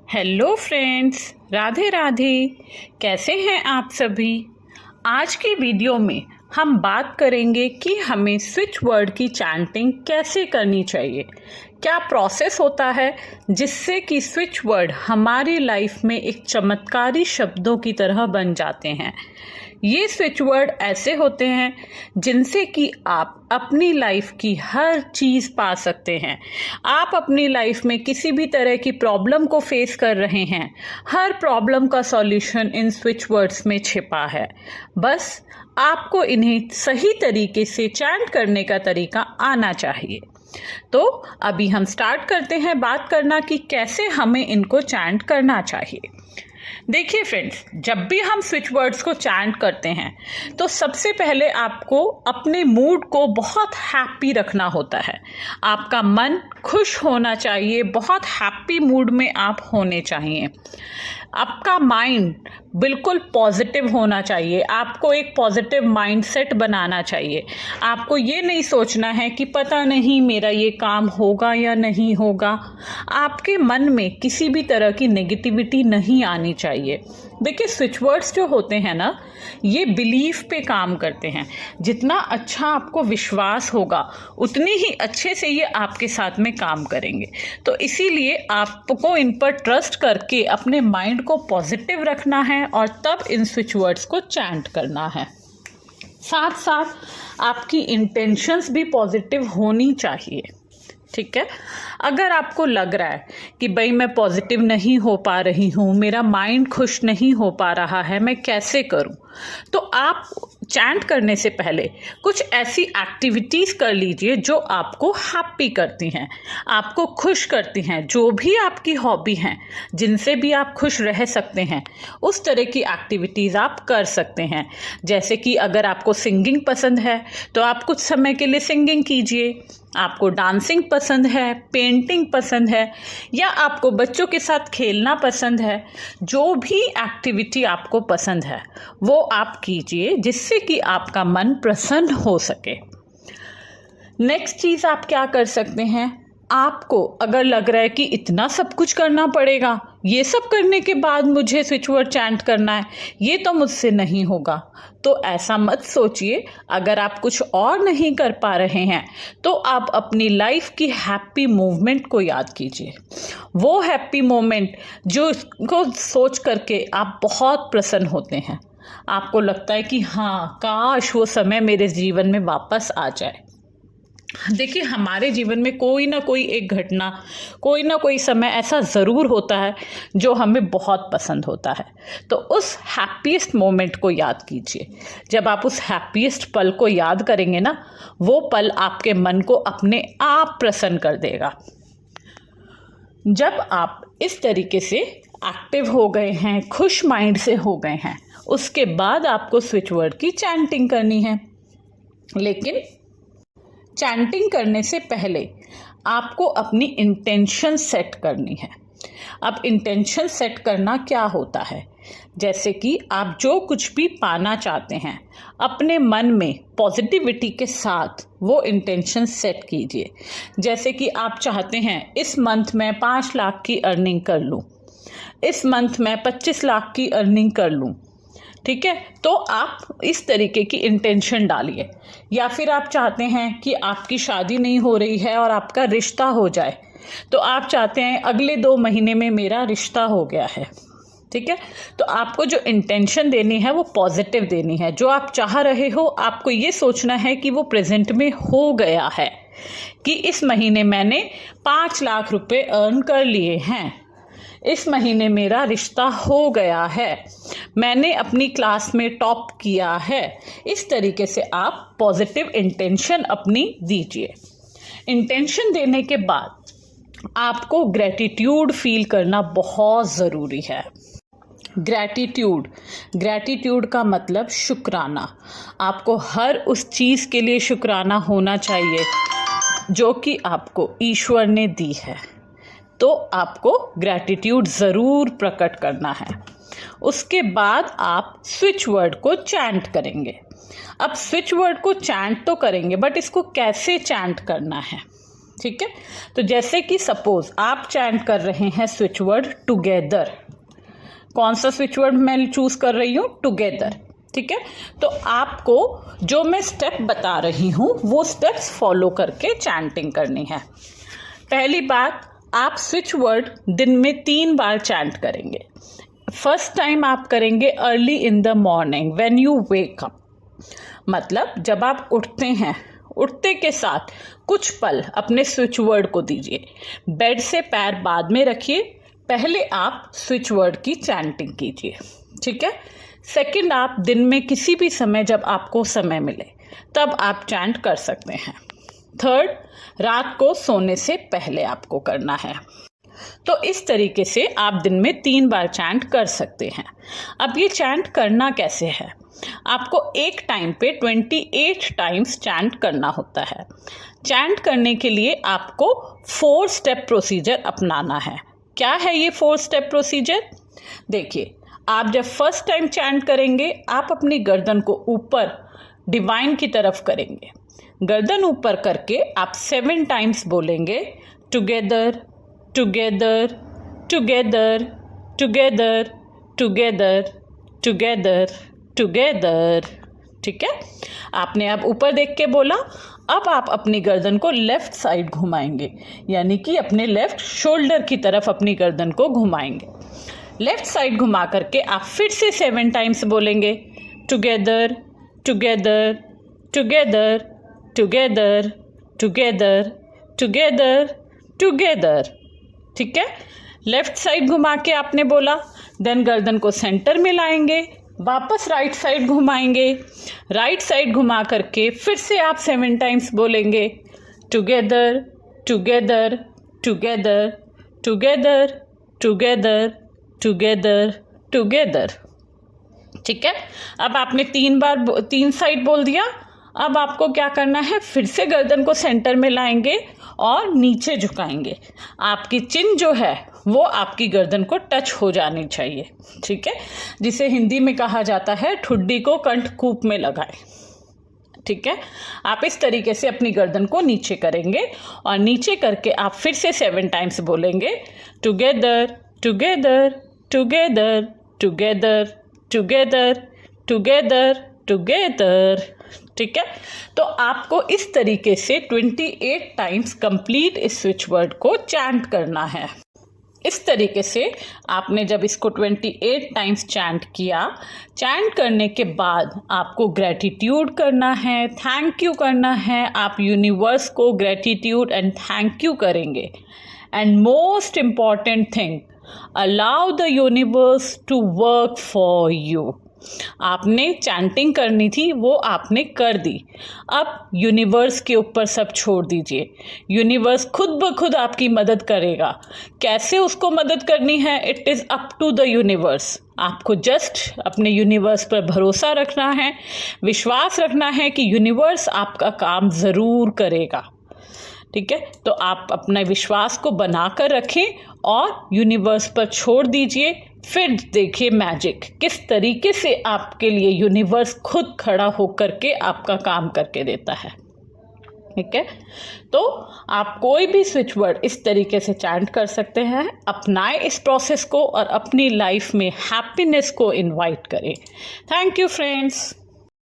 Hello friends, Radhe Radhe. कैसे हैं आप सभी। आज की वीडियो में हम बात करेंगे कि हमें स्विच वर्ड की चैंटिंग कैसे करनी चाहिए, क्या प्रोसेस होता है जिससे कि स्विच वर्ड हमारी लाइफ में एक चमत्कारी शब्दों की तरह बन जाते हैं। ये स्विच वर्ड ऐसे होते हैं जिनसे कि आप अपनी लाइफ की हर चीज़ पा सकते हैं। आप अपनी लाइफ में किसी भी तरह की प्रॉब्लम को फेस कर रहे हैं, हर प्रॉब्लम का सॉल्यूशन इन स्विच वर्ड्स में छिपा है। बस आपको इन्हें सही तरीके से चैंट करने का तरीका आना चाहिए। तो अभी हम स्टार्ट करते हैं बात करना कि कैसे हमें इनको चैंट करना चाहिए। देखिए फ्रेंड्स, जब भी हम स्विच वर्ड्स को चैंट करते हैं तो सबसे पहले आपको अपने मूड को बहुत हैप्पी रखना होता है। आपका मन खुश होना चाहिए, बहुत हैप्पी मूड में आप होने चाहिए। आपका माइंड बिल्कुल पॉजिटिव होना चाहिए। आपको एक पॉजिटिव माइंडसेट बनाना चाहिए। आपको ये नहीं सोचना है कि पता नहीं मेरा ये काम होगा या नहीं होगा। आपके मन में किसी भी तरह की नेगेटिविटी नहीं आनी चाहिए। देखिए, स्विच वर्ड्स जो होते हैं ना, ये बिलीफ पे काम करते हैं। जितना अच्छा आपको विश्वास होगा उतनी ही अच्छे से ये आपके साथ में काम करेंगे। तो इसीलिए आपको इन पर ट्रस्ट करके अपने माइंड को पॉजिटिव रखना है और तब इन स्विच वर्ड्स को चैंट करना है। साथ साथ आपकी इंटेंशंस भी पॉजिटिव होनी चाहिए। ठीक है, अगर आपको लग रहा है कि भाई मैं पॉजिटिव नहीं हो पा रही हूँ, मेरा माइंड खुश नहीं हो पा रहा है, मैं कैसे करूँ, तो आप चैंट करने से पहले कुछ ऐसी एक्टिविटीज़ कर लीजिए जो आपको हैप्पी करती हैं, आपको खुश करती हैं। जो भी आपकी हॉबी हैं, जिनसे भी आप खुश रह सकते हैं, उस तरह की एक्टिविटीज़ आप कर सकते हैं। जैसे कि अगर आपको सिंगिंग पसंद है तो आप कुछ समय के लिए सिंगिंग कीजिए। आपको डांसिंग पसंद है, पेंटिंग पसंद है, या आपको बच्चों के साथ खेलना पसंद है, जो भी एक्टिविटी आपको पसंद है वो आप कीजिए, जिससे कि आपका मन प्रसन्न हो सके। नेक्स्ट चीज़ आप क्या कर सकते हैं, आपको अगर लग रहा है कि इतना सब कुछ करना पड़ेगा, ये सब करने के बाद मुझे स्विच वर्ड चैंट करना है, ये तो मुझसे नहीं होगा, तो ऐसा मत सोचिए। अगर आप कुछ और नहीं कर पा रहे हैं तो आप अपनी लाइफ की हैप्पी मोमेंट को याद कीजिए। वो हैप्पी मोमेंट जो को सोच करके आप बहुत प्रसन्न होते हैं। आपको लगता है कि हाँ, काश वो समय मेरे जीवन में वापस आ जाए। देखिए, हमारे जीवन में कोई ना कोई एक घटना, कोई ना कोई समय ऐसा ज़रूर होता है जो हमें बहुत पसंद होता है। तो उस हैप्पीएस्ट मोमेंट को याद कीजिए। जब आप उस हैप्पीएस्ट पल को याद करेंगे ना, वो पल आपके मन को अपने आप प्रसन्न कर देगा। जब आप इस तरीके से एक्टिव हो गए हैं, खुश माइंड से हो गए हैं, उसके बाद आपको स्विच वर्ड की चैंटिंग करनी है। लेकिन चैंटिंग करने से पहले आपको अपनी इंटेंशन सेट करनी है। अब इंटेंशन सेट करना क्या होता है, जैसे कि आप जो कुछ भी पाना चाहते हैं, अपने मन में पॉजिटिविटी के साथ वो इंटेंशन सेट कीजिए। जैसे कि आप चाहते हैं इस मंथ में 5 लाख की अर्निंग कर लूँ, इस मंथ में 25 लाख की अर्निंग कर लूँ। ठीक है, तो आप इस तरीके की इंटेंशन डालिए। या फिर आप चाहते हैं कि आपकी शादी नहीं हो रही है और आपका रिश्ता हो जाए, तो आप चाहते हैं अगले 2 महीने में मेरा रिश्ता हो गया है। ठीक है, तो आपको जो इंटेंशन देनी है वो पॉजिटिव देनी है। जो आप चाह रहे हो, आपको ये सोचना है कि वो प्रेजेंट में हो गया है, कि इस महीने मैंने 5 लाख रुपए अर्न कर लिए हैं, इस महीने मेरा रिश्ता हो गया है, मैंने अपनी क्लास में टॉप किया है। इस तरीके से आप पॉजिटिव इंटेंशन अपनी दीजिए। इंटेंशन देने के बाद आपको ग्रैटिट्यूड फील करना बहुत ज़रूरी है। ग्रैटिट्यूड का मतलब शुक्राना। आपको हर उस चीज़ के लिए शुक्राना होना चाहिए जो कि आपको ईश्वर ने दी है। तो आपको ग्रैटिट्यूड ज़रूर प्रकट करना है। उसके बाद आप स्विच वर्ड को चैंट करेंगे। अब स्विच वर्ड को चैंट तो करेंगे, बट इसको कैसे चैंट करना है। ठीक है। तो जैसे कि सपोज आप चैंट कर रहे हैं स्विच वर्ड टुगेदर, कौन सा स्विच वर्ड मैं चूज कर रही हूँ? टुगेदर, ठीक है। तो आपको जो मैं स्टेप बता रही हूँ वो स्टेप्स फॉलो करके चैंटिंग करनी है। पहली बात, आप स्विच वर्ड दिन में 3 बार चैंट करेंगे। फर्स्ट टाइम आप करेंगे early in the morning when you wake up, मतलब जब आप उठते हैं, उठते के साथ कुछ पल अपने स्विच वर्ड को दीजिए। बेड से पैर बाद में रखिए, पहले आप स्विच वर्ड की चैंटिंग कीजिए, ठीक है। सेकंड, आप दिन में किसी भी समय जब आपको समय मिले तब आप चैंट कर सकते हैं। थर्ड, रात को सोने से पहले आपको करना है। तो इस तरीके से आप दिन में 3 बार चैंट कर सकते हैं। अब ये चैंट करना कैसे है? आपको एक टाइम पे 28 टाइम्स चैंट करना होता है। चैंट करने के लिए आपको 4 स्टेप प्रोसीजर अपनाना है। क्या है ये 4 स्टेप प्रोसीजर? देखिए, आप जब फर्स्ट टाइम चैंट करेंगे, आप अपनी गर्दन को ऊपर डिवाइन की तरफ करेंगे। गर्दन ऊपर करके आप 7 टाइम्स बोलेंगे together together together together together together together, ठीक है। आपने अब ऊपर देख के बोला। अब आप अपनी गर्दन को लेफ्ट साइड घुमाएंगे, यानी कि अपने लेफ्ट शोल्डर की तरफ अपनी गर्दन को घुमाएंगे। लेफ्ट साइड घुमा करके आप फिर से 7 टाइम्स बोलेंगे together together together together together together together, ठीक है। लेफ्ट साइड घुमा के आपने बोला, देन गर्दन को सेंटर में लाएंगे, वापस राइट साइड घुमाएंगे, राइट साइड घुमा करके फिर से आप 7 टाइम्स बोलेंगे together together together together together together together, ठीक है। अब आपने 3 साइड बोल दिया। अब आपको क्या करना है? फिर से गर्दन को सेंटर में लाएंगे और नीचे झुकाएंगे। आपकी चिन जो है वो आपकी गर्दन को टच हो जानी चाहिए, ठीक है, जिसे हिंदी में कहा जाता है ठुड्डी को कंठकूप में लगाए, ठीक है। आप इस तरीके से अपनी गर्दन को नीचे करेंगे और नीचे करके आप फिर से 7 टाइम्स बोलेंगे together together together together together together together, ठीक है। तो आपको इस तरीके से 28 टाइम्स कंप्लीट इस स्विच वर्ड को चैंट करना है। इस तरीके से आपने जब इसको 28 टाइम्स चैंट किया, चैंट करने के बाद आपको ग्रेटिट्यूड करना है, थैंक यू करना है। आप यूनिवर्स को ग्रेटिट्यूड एंड थैंक यू करेंगे। And most important thing, allow the universe to work for you. आपने चैंटिंग करनी थी, वो आपने कर दी। अब यूनिवर्स के ऊपर सब छोड़ दीजिए। यूनिवर्स खुद ब खुद आपकी मदद करेगा। कैसे उसको मदद करनी है? It is up to the universe. आपको जस्ट अपने यूनिवर्स पर भरोसा रखना है, विश्वास रखना है कि यूनिवर्स आपका काम ज़रूर करेगा, ठीक है। तो आप अपने विश्वास को बनाकर रखें और यूनिवर्स पर छोड़ दीजिए। फिर देखिए मैजिक, किस तरीके से आपके लिए यूनिवर्स खुद खड़ा होकर के आपका काम करके देता है, ठीक है। तो आप कोई भी स्विच वर्ड इस तरीके से चैंट कर सकते हैं। अपनाएं इस प्रोसेस को और अपनी लाइफ में हैप्पीनेस को इनवाइट करें। Thank you friends.